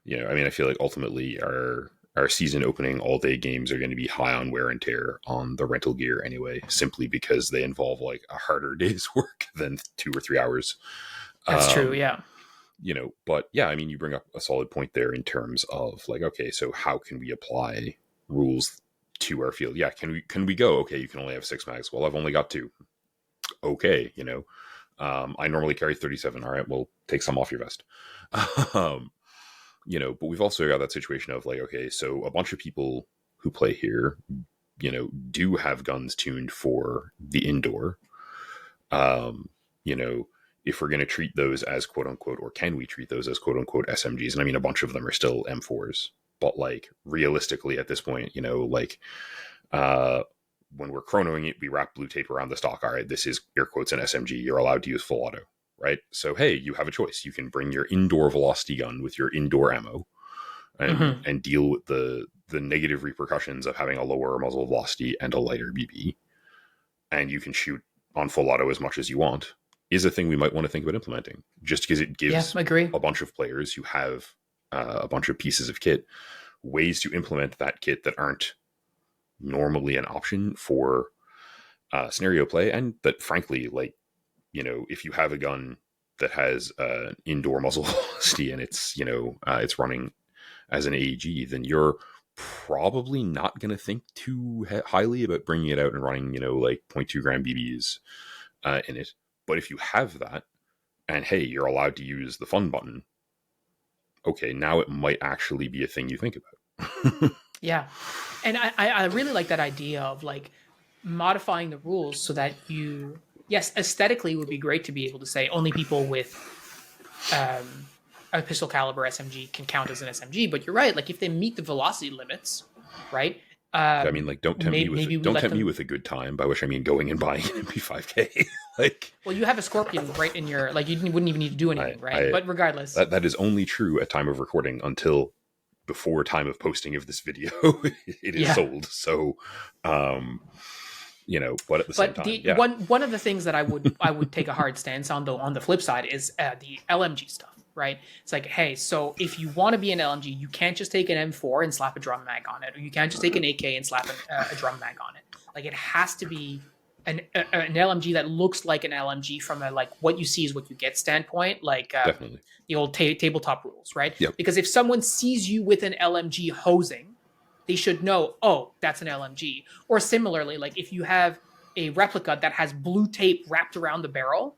I feel like ultimately our season opening all day games are going to be high on wear and tear on the rental gear anyway, simply because they involve like a harder day's work than 2 or 3 hours. That's true. Yeah. But yeah, I mean, you bring up a solid point there in terms of like, okay, so how can we apply rules to our field? Yeah. Can we go, okay, you can only have 6 mags. Well, I've only got 2. Okay. I normally carry 37. All right, well, take some off your vest. um, but we've also got that situation of like, okay, so a bunch of people who play here, do have guns tuned for the indoor. You know, if we're going to treat those as quote unquote, or can we treat those as quote unquote SMGs? And I mean, a bunch of them are still M4s, but like realistically at this point, when we're chronoing it, we wrap blue tape around the stock. All right, this is air quotes an SMG. You're allowed to use full auto, right? So, hey, you have a choice. You can bring your indoor velocity gun with your indoor ammo and deal with the negative repercussions of having a lower muzzle velocity and a lighter BB. And you can shoot on full auto as much as you want, is a thing we might want to think about implementing, just because it gives a bunch of players who have a bunch of pieces of kit ways to implement that kit that aren't normally an option for scenario play, and that frankly, like, if you have a gun that has indoor muzzle velocity and it's it's running as an AEG, then you're probably not going to think too highly about bringing it out and running like 0.2 gram BBs in it. But if you have that, and hey, you're allowed to use the fun button, okay, now it might actually be a thing you think about. Yeah. And I really like that idea of like modifying the rules so that yes, aesthetically it would be great to be able to say only people with a pistol caliber SMG can count as an SMG. But you're right. Like if they meet the velocity limits, right? I mean, like, don't tempt me with a good time, by which I mean going and buying an MP5K. Like, well, you have a Scorpion right in your, like, you wouldn't even need to do anything, right? But regardless, that is only true at time of recording until before time of posting of this video. It is sold. So, but at the same time, one of the things that I would take a hard stance on, though, on the flip side is the LMG stuff. Right? It's like, hey, so if you want to be an LMG, you can't just take an M4 and slap a drum mag on it, or you can't just take an AK and slap a drum mag on it. Like, it has to be an LMG that looks like an LMG from a like what you see is what you get standpoint, like definitely the old tabletop rules, right? Yep. Because if someone sees you with an LMG hosing, they should know, oh, that's an LMG. Or similarly, like if you have a replica that has blue tape wrapped around the barrel,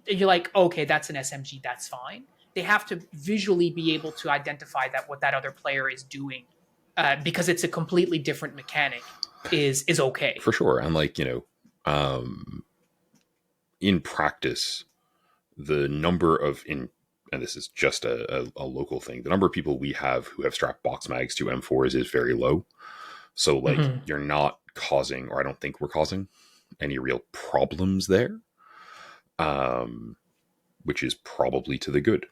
you're like, okay, that's an SMG, that's fine. They have to visually be able to identify that what that other player is doing, because it's a completely different mechanic, is okay. For sure. And like, in practice, the number of and this is just a local thing, the number of people we have who have strapped box mags to M4s is very low. So like you're not causing, or I don't think we're causing, any real problems there, which is probably to the good.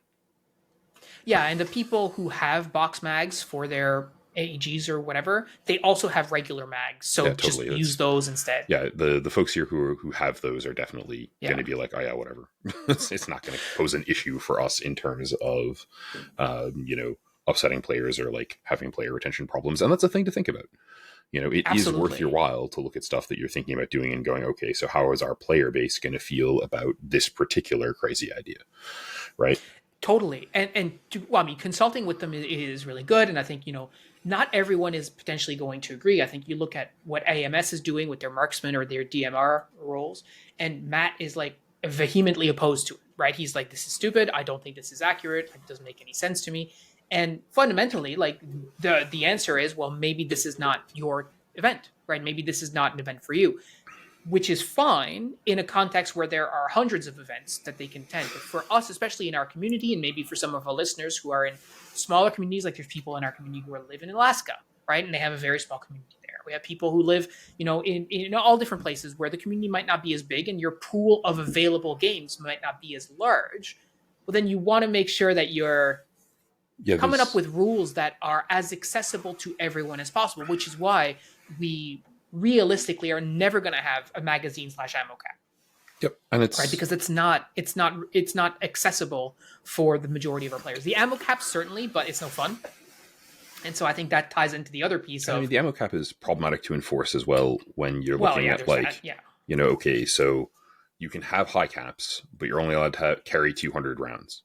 Yeah, and the people who have box mags for their AEGs or whatever, they also have regular mags, so just use those instead. Yeah, the folks here who have those are definitely going to be like, oh yeah, whatever. It's not going to pose an issue for us in terms of, upsetting players or like having player retention problems, and that's a thing to think about. It Absolutely. Is worth your while to look at stuff that you're thinking about doing and going, okay, so how is our player base going to feel about this particular crazy idea, right? Totally. Consulting with them is really good. And I think, not everyone is potentially going to agree. I think you look at what AMS is doing with their marksman or their DMR roles, and Matt is like vehemently opposed to it, right? He's like, this is stupid. I don't think this is accurate. It doesn't make any sense to me. And fundamentally, like the answer is, well, maybe this is not your event, right? Maybe this is not an event for you, which is fine in a context where there are hundreds of events that they can attend. But for us, especially in our community, and maybe for some of our listeners who are in smaller communities, like there's people in our community who live in Alaska, right? And they have a very small community there. We have people who live, in all different places where the community might not be as big and your pool of available games might not be as large. Well, then you want to make sure that you're coming up with rules that are as accessible to everyone as possible, which is why we realistically are never going to have a magazine/ammo cap. Yep, and it's right, because it's not accessible for the majority of our players. The ammo cap certainly, but it's no fun. And so I think that ties into the other piece. I mean, the ammo cap is problematic to enforce as well when you're looking at like, okay, so you can have high caps, but you're only allowed to carry 200 rounds.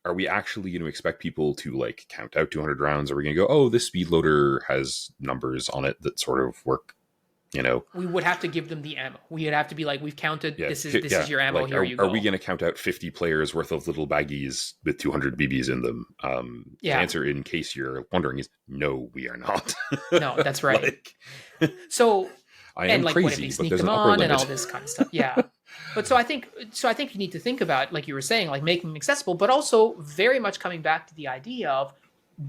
Are we actually going to expect people to like count out 200 rounds? Are we going to go, oh, this speed loader has numbers on it that sort of work? We would have to give them the ammo. We would have to be like, we've counted. This is your ammo. Like, here you go. Are we going to count out 50 players worth of little baggies with 200 BBs in them? The answer, in case you're wondering, is no, we are not. No, that's right. So I am crazy, what if they sneak them on and all this kind of stuff? Yeah. But so I think you need to think about, like you were saying, like making them accessible, but also very much coming back to the idea of,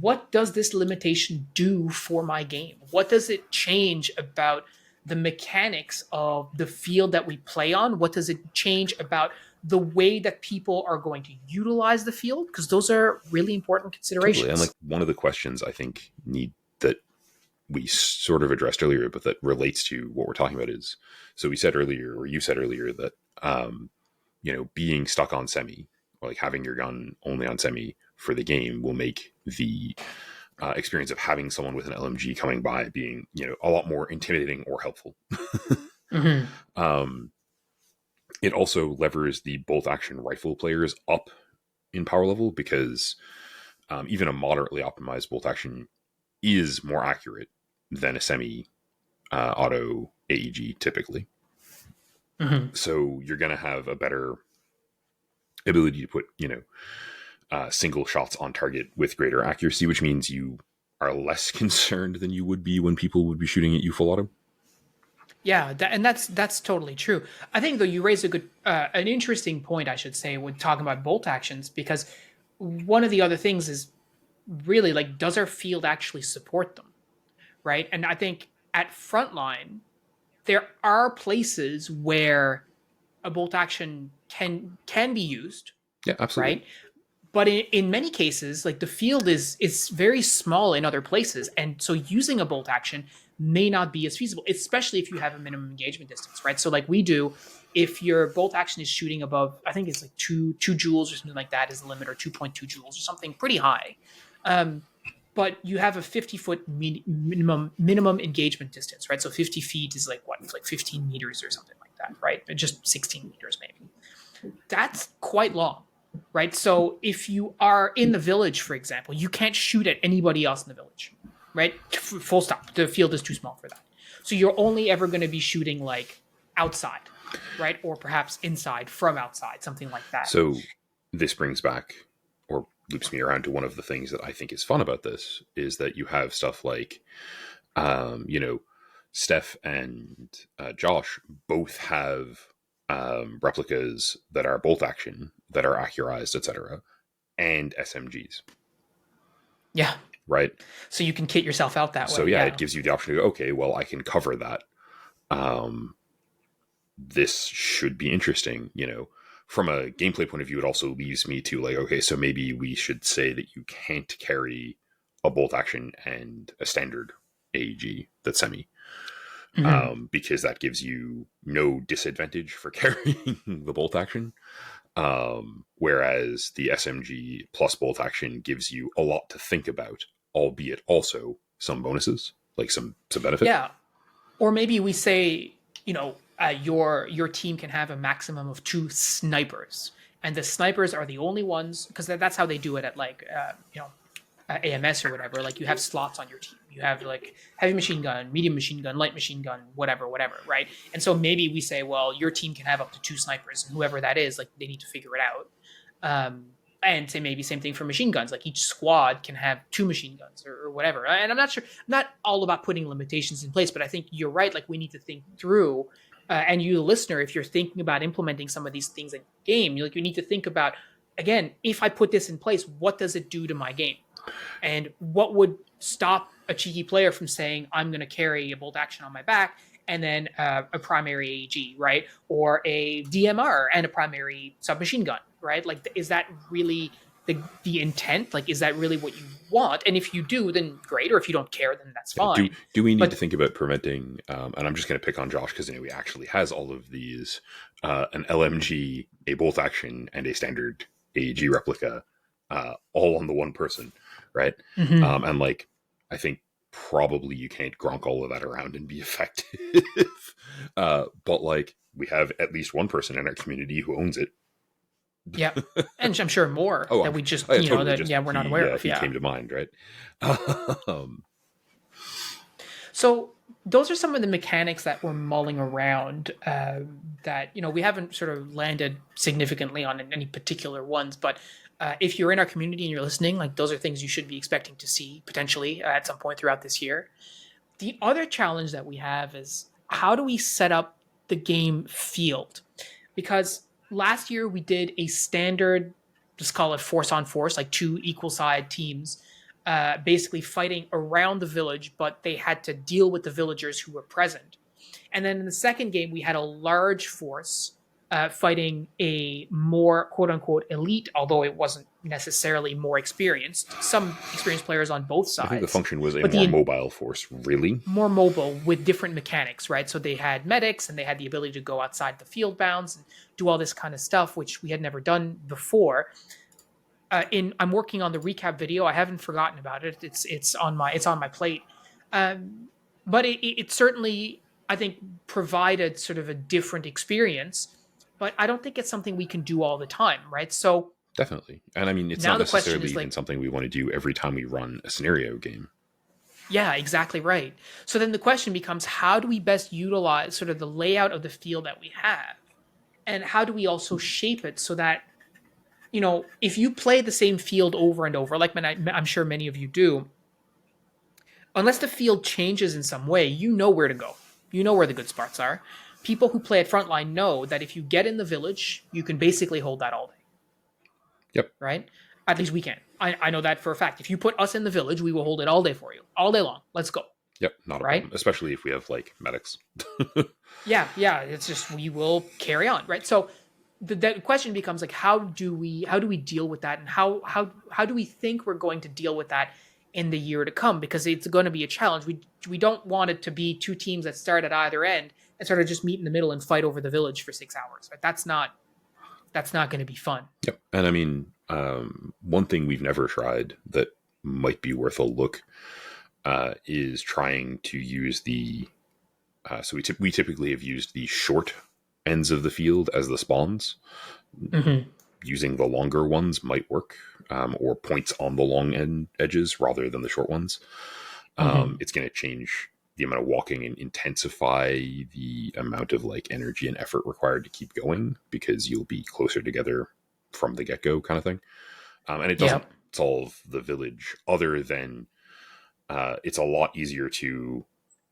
what does this limitation do for my game? What does it change about the mechanics of the field that we play on? What does it change about the way that people are going to utilize the field? Because those are really important considerations. Totally. And like one of the questions I think that we sort of addressed earlier, but that relates to what we're talking about is, so you said earlier that, being stuck on semi, or like having your gun only on semi for the game will make the experience of having someone with an LMG coming by being, a lot more intimidating or helpful. It also levers the bolt action rifle players up in power level, because even a moderately optimized bolt action is more accurate than a semi auto AEG typically. So you're going to have a better ability to put, single shots on target with greater accuracy, which means you are less concerned than you would be when people would be shooting at you full auto. Yeah, that's totally true. I think, though, you raise a good, an interesting point, I should say, when talking about bolt actions, because one of the other things is really like, does our field actually support them, right? And I think at frontline, there are places where a bolt action can be used. Yeah, absolutely. Right. But in many cases, like the field is very small in other places. And so using a bolt action may not be as feasible, especially if you have a minimum engagement distance, right? So like we do, if your bolt action is shooting above, I think it's like 2 joules or something like that is the limit, or 2.2 joules or something pretty high. But you have a 50-foot minimum engagement distance, right? So 50 feet is like what? It's like 15 meters or something like that, right? Just 16 meters maybe. That's quite long. Right. So if you are in the village, for example, you can't shoot at anybody else in the village. Right. Full stop. The field is too small for that. So you're only ever going to be shooting like outside, right? Or perhaps inside from outside, something like that. So this brings back or loops me around to one of the things that I think is fun about this is that you have stuff like, you know, Steph and Josh both have replicas that are bolt action, that are accurized, etc., and SMGs. Yeah. Right. So you can kit yourself out that way. So yeah, it gives you the option to go, okay, well, I can cover that. This should be interesting, you know. From a gameplay point of view, it also leaves me to like, okay, so maybe we should say that you can't carry a bolt action and a standard AEG that's semi. Because that gives you no disadvantage for carrying the bolt action. Whereas the SMG plus bolt action gives you a lot to think about, albeit also some bonuses, like some benefit. Yeah. Or maybe we say, you know, your team can have a maximum of 2 snipers, and the snipers are the only ones, because that's how they do it at like you know, AMS or whatever. Like you have slots on your team. You have like heavy machine gun, medium machine gun, light machine gun, whatever, right? And so maybe we say, well, your team can have up to 2 snipers, and whoever that is, like they need to figure it out. And say maybe same thing for machine guns. Like each squad can have 2 machine guns or whatever. And I'm not sure, I'm not all about putting limitations in place, but I think you're right. Like we need to think through. And you, the listener, if you're thinking about implementing some of these things in game, you need to think about, again, if I put this in place, what does it do to my game? And what would stop a cheeky player from saying, I'm going to carry a bolt action on my back and then a primary AEG, right? Or a DMR and a primary submachine gun, right? Like, is that really the intent? Like, is that really what you want? And if you do, then great. Or if you don't care, then that's fine. Do we need to think about preventing, and I'm just going to pick on Josh because, you know, he actually has all of these, an LMG, a bolt action, and a standard AEG replica, all on the one person, right? And like, I think probably you can't gronk all of that around and be effective. But like, we have at least one person in our community who owns it. Yeah, and I'm sure more that we just, yeah, you totally, know, that just, we're not aware of. He came to mind, right? So those are some of the mechanics that we're mulling around that, you know, we haven't sort of landed significantly on any particular ones, but if you're in our community and you're listening, like those are things you should be expecting to see potentially at some point throughout this year. The other challenge that we have is how do we set up the game field? Because last year we did a standard, just call it force on force, like 2 equal side teams, basically fighting around the village, but they had to deal with the villagers who were present. And then in the second game, we had a large force fighting a more quote unquote elite, although it wasn't necessarily more experienced. Some experienced players on both sides. I think the function was a more mobile force, really. More mobile with different mechanics, right? So they had medics and they had the ability to go outside the field bounds and do all this kind of stuff, which we had never done before. I'm working on the recap video. I haven't forgotten about it. It's on my plate. But it certainly, I think, provided sort of a different experience. But I don't think it's something we can do all the time, right? So definitely. And I mean, it's not necessarily even something we want to do every time we run a scenario game. Yeah, exactly right. So then the question becomes, how do we best utilize sort of the layout of the field that we have? And how do we also shape it so that, you know, if you play the same field over and over, like I'm sure many of you do, unless the field changes in some way, you know where to go. You know where the good spots are. People who play at Frontline know that if you get in the village, you can basically hold that all day. Yep. Right? At least we can. I know that for a fact. If you put us in the village, we will hold it all day for you. All day long. Let's go. Yep. Not a problem. Especially if we have, like, medics. Yeah. It's just, we will carry on, right? So the question becomes, like, how do we deal with that? And how do we think we're going to deal with that in the year to come? Because it's going to be a challenge. We don't want it to be 2 teams that start at either end and sort of just meet in the middle and fight over the village for 6 hours. Right? That's not going to be fun. Yep. And I mean, one thing we've never tried that might be worth a look is trying to use the. So we typically have used the short ends of the field as the spawns. Mm-hmm. Using the longer ones might work, or points on the long edges rather than the short ones. It's going to change the amount of walking and intensify the amount of like energy and effort required to keep going, because you'll be closer together from the get-go kind of thing. And it doesn't Yep. solve the village, other than it's a lot easier to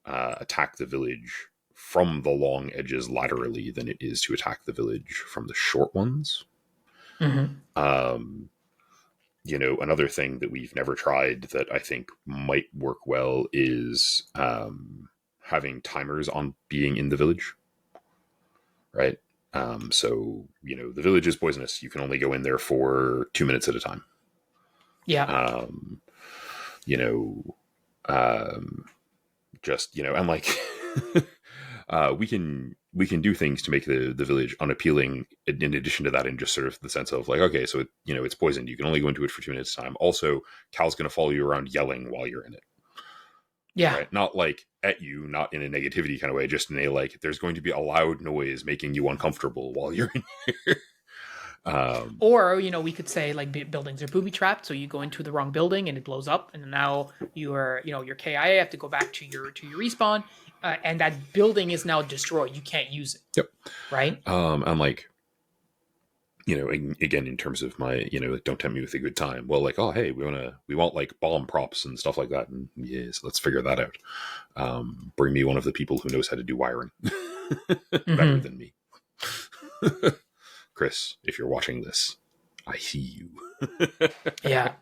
attack the village from the long edges laterally than it is to attack the village from the short ones. Hmm. Um, another thing that we've never tried that I think might work well is having timers on being in the village, right? So, the village is poisonous. You can only go in there for 2 minutes at a time. Yeah. Um, you know, um, and like, we can do things to make the village unappealing in addition to that, in just sort of the sense of like, okay, so it's poisoned, you can only go into it for 2 minutes time. Also, Cal's going to follow you around yelling while you're in it, Yeah. right? Not like at you, not in a negativity kind of way, just in a like, there's going to be a loud noise making you uncomfortable while you're in here. Or, we could say like buildings are booby trapped, so you go into the wrong building and it blows up, and now your KIA have to go back to your respawn, and that building is now destroyed. You can't use it. Yep. Right. I'm like, again, in terms of my, like, don't tempt me with a good time. Well, like, oh, hey, we want like bomb props and stuff like that. And yes, let's figure that out. Bring me one of the people who knows how to do wiring better than me. Chris, if you're watching this, I see you. Yeah.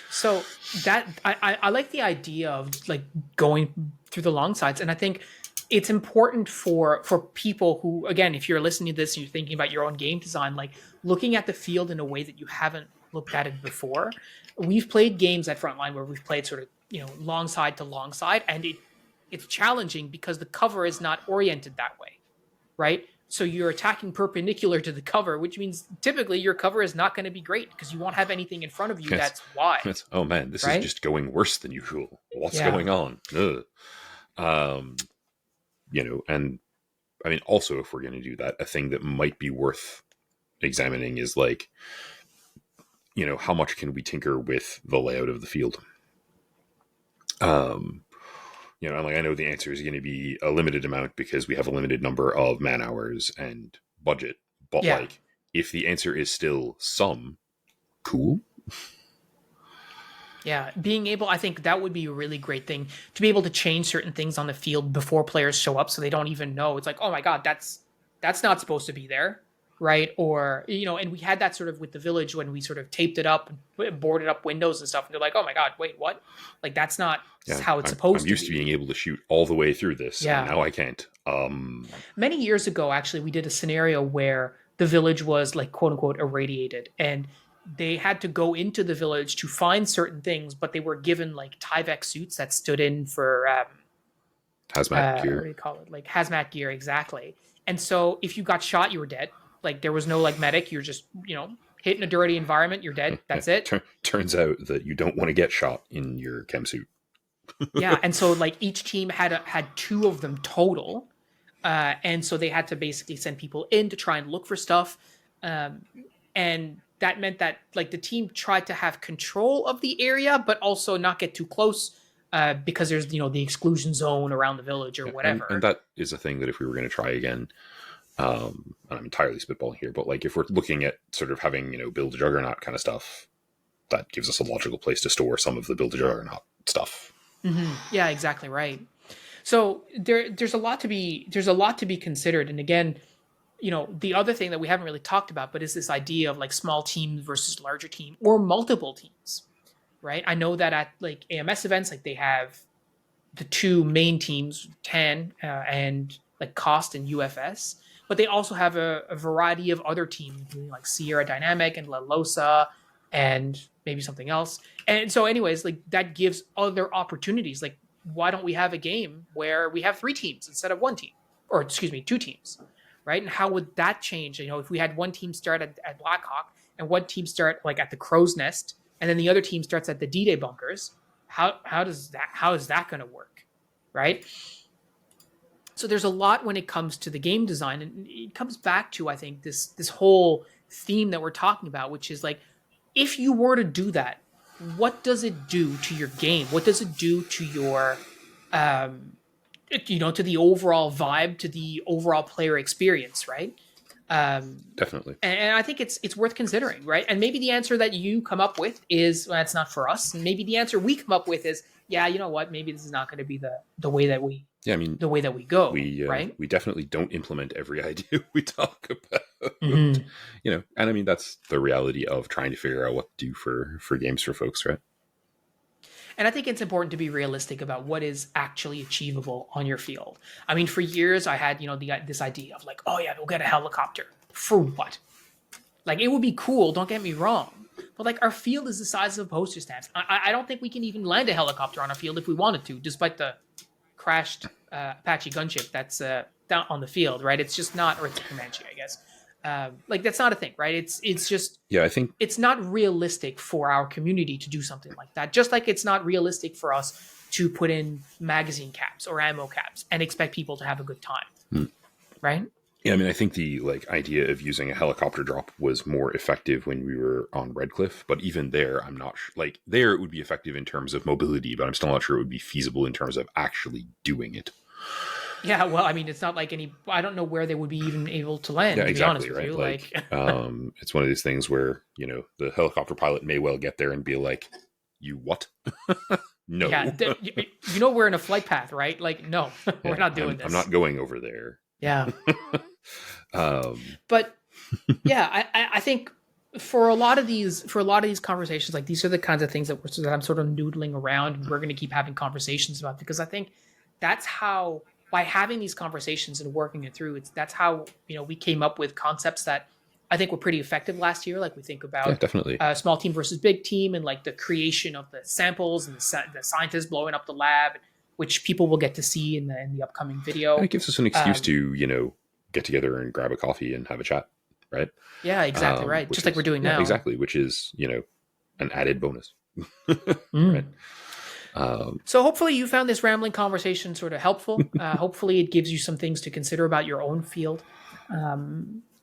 So that I like the idea of like going through the long sides, and I think it's important for people who, again, if you're listening to this and you're thinking about your own game design, like looking at the field in a way that you haven't looked at it before. We've played games at Frontline where we've played sort of long side to long side, and it's challenging because the cover is not oriented that way, right? So you're attacking perpendicular to the cover, which means typically your cover is not going to be great because you won't have anything in front of you that's wide. Oh man, this right? is just going worse than usual. What's Yeah. going on? And I mean, also, if we're going to do that, a thing that might be worth examining is like, how much can we tinker with the layout of the field? And like, I know the answer is going to be a limited amount because we have a limited number of man hours and budget. But Yeah. like, if the answer is still some, cool. Yeah, being able, I think that would be a really great thing to be able to change certain things on the field before players show up, so they don't even know. It's like, oh my god, that's not supposed to be there, right? Or and we had that sort of with the village when we sort of taped it up and boarded up windows and stuff, and they're like, oh my god, wait, what? Like that's not how it's supposed to be. I'm used to being able to shoot all the way through this, Yeah. and now I can't. Many years ago, actually, we did a scenario where the village was like quote unquote irradiated, and they had to go into the village to find certain things, but they were given like Tyvek suits that stood in for hazmat gear. What do you call it? Like hazmat gear, exactly. And so if you got shot, you were dead. Like there was no like medic. You're just hit in a dirty environment. You're dead. That's it. Turns out that you don't want to get shot in your chem suit. Yeah, and so like each team had two of them total, and so they had to basically send people in to try and look for stuff, and that meant that like the team tried to have control of the area, but also not get too close because there's the exclusion zone around the village or whatever. And that is a thing that if we were going to try again, and I'm entirely spitballing here, but like if we're looking at sort of having build a juggernaut kind of stuff, that gives us a logical place to store some of the build a juggernaut stuff. Mm-hmm. Yeah, exactly right. So there's a lot to be considered, and again, the other thing that we haven't really talked about, but is this idea of like small teams versus larger team or multiple teams, right? I know that at like AMS events, like they have the two main teams, TAN and like Cost and UFS, but they also have a variety of other teams, including like Sierra Dynamic and La Losa and maybe something else. And so anyways, like that gives other opportunities. Like why don't we have a game where we have 3 teams instead of 1 team, or excuse me, 2 teams? Right? And how would that change? If we had one team start at Blackhawk and one team start like at the Crow's Nest, and then the other team starts at the D-Day bunkers, how is that going to work? Right? So there's a lot when it comes to the game design, and it comes back to, I think, this whole theme that we're talking about, which is like, if you were to do that, what does it do to your game? What does it do to your to the overall vibe, to the overall player experience, right? Definitely. And I think it's worth considering, right? And maybe the answer that you come up with is, well, that's not for us. And maybe the answer we come up with is, yeah, you know what? Maybe this is not going to be the way that we Yeah, I mean, the way that we go, right? we definitely don't implement every idea we talk about. Mm-hmm. And I mean that's the reality of trying to figure out what to do for games for folks, right? And I think it's important to be realistic about what is actually achievable on your field. I mean, for years I had, this idea of like, oh yeah, we'll get a helicopter. For what? Like, it would be cool, don't get me wrong. But like, our field is the size of postage stamps. I don't think we can even land a helicopter on our field if we wanted to, despite the crashed Apache gunship that's down on the field, right? It's just not, or it's a Comanche, I guess. Like, that's not a thing, right? It's just, Yeah, I think it's not realistic for our community to do something like that. Just like it's not realistic for us to put in magazine caps or ammo caps and expect people to have a good time, right? Yeah, I mean, I think the idea of using a helicopter drop was more effective when we were on Redcliffe, but even there, I'm not there it would be effective in terms of mobility, but I'm still not sure it would be feasible in terms of actually doing it. Yeah, well, I mean, it's not like I don't know where they would be even able to land. Yeah, to exactly, be honest right? with you. Like, it's one of these things where the helicopter pilot may well get there and be like, "You what?" No. Yeah, we're in a flight path, right? Like, no, we're not doing this. I'm not going over there. Yeah. But yeah, I think for a lot of these conversations, like, these are the kinds of things that I'm sort of noodling around, and we're going to keep having conversations about, because I think that's how, by having these conversations and working it through, that's how we came up with concepts that I think were pretty effective last year. Like, we think about definitely small team versus big team, and like the creation of the samples and the scientists blowing up the lab, which people will get to see in the upcoming video. And it gives us an excuse to get together and grab a coffee and have a chat, right? Yeah, exactly right. Just like we're doing now. Exactly, which is an added bonus, right? So hopefully you found this rambling conversation sort of helpful. Hopefully it gives you some things to consider about your own field.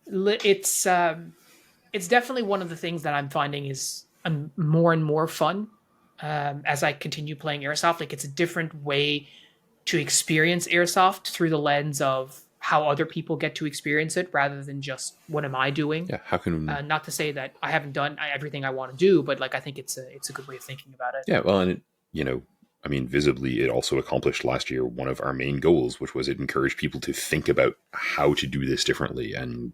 It's definitely one of the things that I'm finding is more and more fun as I continue playing airsoft. Like, it's a different way to experience airsoft through the lens of how other people get to experience it, rather than just what am I doing. Yeah, how can not to say that I haven't done everything I want to do, but like, I think it's a good way of thinking about it. Yeah, well, and it, I mean, visibly, it also accomplished last year one of our main goals, which was it encouraged people to think about how to do this differently, and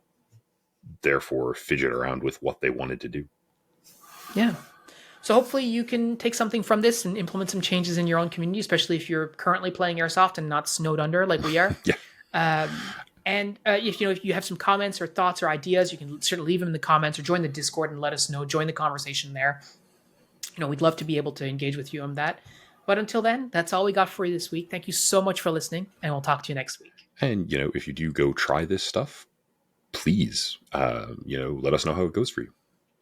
therefore fidget around with what they wanted to do. Yeah. So hopefully you can take something from this and implement some changes in your own community, especially if you're currently playing airsoft and not snowed under like we are. Yeah. And if you have some comments or thoughts or ideas, you can certainly leave them in the comments or join the Discord and let us know. Join the conversation there. We'd love to be able to engage with you on that. But until then, that's all we got for you this week. Thank you so much for listening, and we'll talk to you next week. And if you do go try this stuff, please, let us know how it goes for you,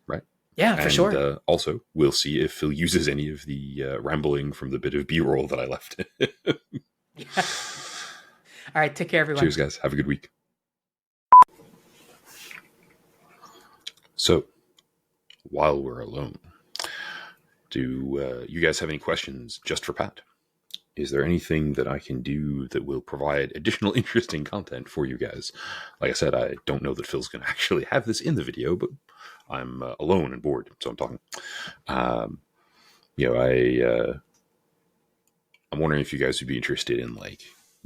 right? Yeah, for sure. Also, we'll see if Phil uses any of the rambling from the bit of B-roll that I left. Yeah. All right, take care, everyone. Cheers, guys. Have a good week. So, while we're alone, do you guys have any questions just for Pat? Is there anything that I can do that will provide additional interesting content for you guys? Like I said, I don't know that Phil's going to actually have this in the video, but I'm alone and bored, so I'm talking. I'm wondering if you guys would be interested in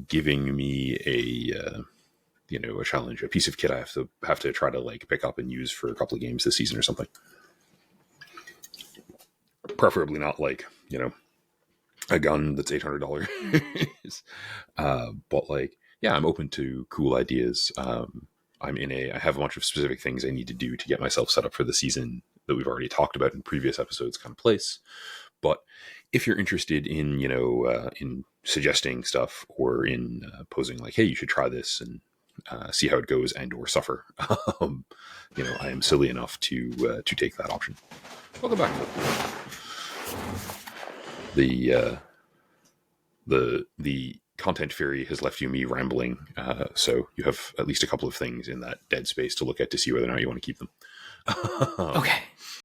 giving me a challenge, a piece of kit I have to try to pick up and use for a couple of games this season or something. Preferably not a gun that's $800. But I'm open to cool ideas. I have a bunch of specific things I need to do to get myself set up for the season that we've already talked about in previous episodes kind of place. But if you're interested in, in suggesting stuff or in posing hey, you should try this and see how it goes and or suffer, I am silly enough to take that option. Welcome back. The content fairy has left me rambling, so you have at least a couple of things in that dead space to look at to see whether or not you want to keep them. Okay.